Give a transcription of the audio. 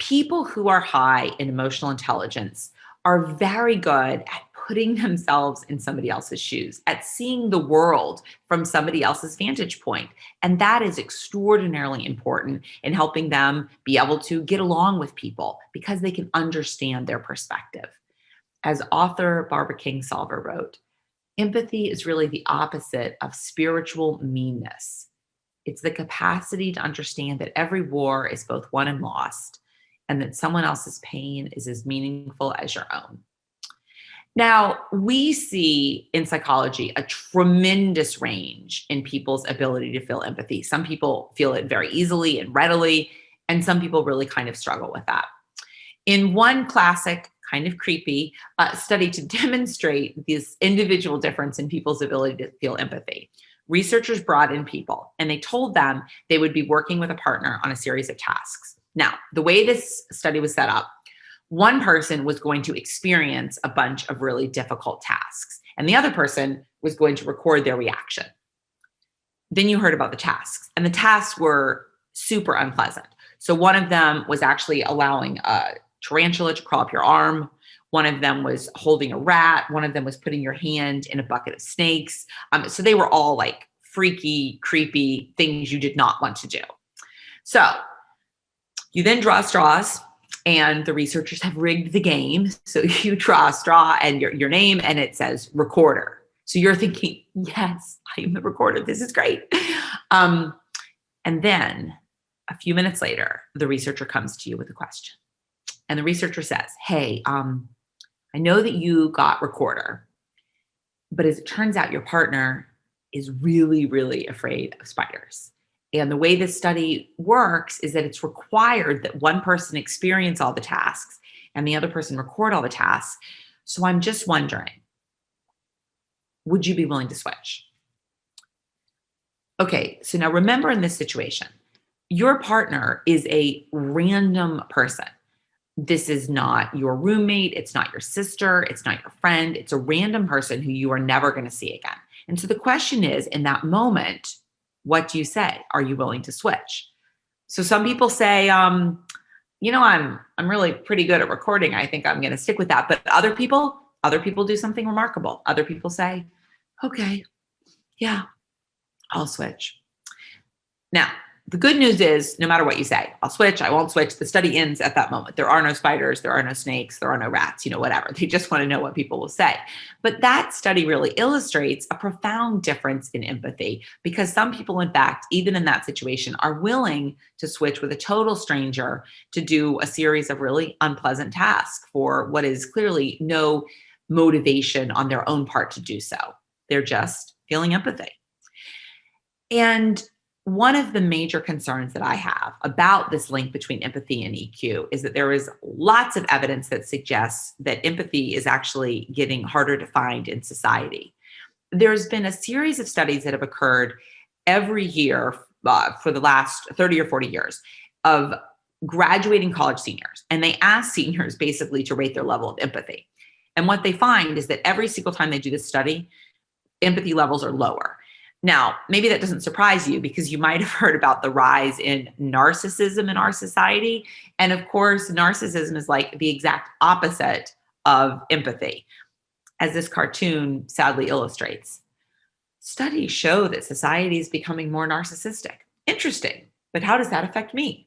People who are high in emotional intelligence are very good at putting themselves in somebody else's shoes, at seeing the world from somebody else's vantage point. And that is extraordinarily important in helping them be able to get along with people because they can understand their perspective. As author Barbara Kingsolver wrote, empathy is really the opposite of spiritual meanness. It's the capacity to understand that every war is both won and lost, and that someone else's pain is as meaningful as your own. Now, we see in psychology a tremendous range in people's ability to feel empathy. Some people feel it very easily and readily, and some people really kind of struggle with that. In one classic, kind of creepy study to demonstrate this individual difference in people's ability to feel empathy, researchers brought in people and they told them they would be working with a partner on a series of tasks. Now, the way this study was set up, one person was going to experience a bunch of really difficult tasks, and the other person was going to record their reaction. Then you heard about the tasks, and the tasks were super unpleasant. So one of them was actually allowing a tarantula to crawl up your arm. One of them was holding a rat. One of them was putting your hand in a bucket of snakes. So they were all like freaky, creepy things you did not want to do. So you then draw straws, and the researchers have rigged the game. So you draw a straw and your name, and it says recorder. So you're thinking, yes, I am the recorder. This is great. And then a few minutes later, the researcher comes to you with a question. And the researcher says, hey, I know that you got recorder, but as it turns out, your partner is really, really afraid of spiders. And the way this study works is that it's required that one person experience all the tasks and the other person record all the tasks. So I'm just wondering, would you be willing to switch? Okay, so now remember in this situation, your partner is a random person. This is not your roommate. It's not your sister. It's not your friend. It's a random person who you are never going to see again. And so the question is, in that moment, what do you say? Are you willing to switch? So some people say, I'm really pretty good at recording. I think I'm going to stick with that. But other people do something remarkable. Other people say, okay, yeah, I'll switch. Now, the good news is no matter what you say, I'll switch, I won't switch, the study ends at that moment. There are no spiders, there are no snakes, there are no rats, whatever. They just want to know what people will say. But that study really illustrates a profound difference in empathy because some people, in fact, even in that situation, are willing to switch with a total stranger to do a series of really unpleasant tasks for what is clearly no motivation on their own part to do so. They're just feeling empathy. And one of the major concerns that I have about this link between empathy and EQ is that there is lots of evidence that suggests that empathy is actually getting harder to find in society. There's been a series of studies that have occurred every year for the last 30 or 40 years of graduating college seniors. And they ask seniors basically to rate their level of empathy. And what they find is that every single time they do this study, empathy levels are lower. Now, maybe that doesn't surprise you because you might have heard about the rise in narcissism in our society. And of course, narcissism is like the exact opposite of empathy, as this cartoon sadly illustrates. Studies show that society is becoming more narcissistic. Interesting, but how does that affect me?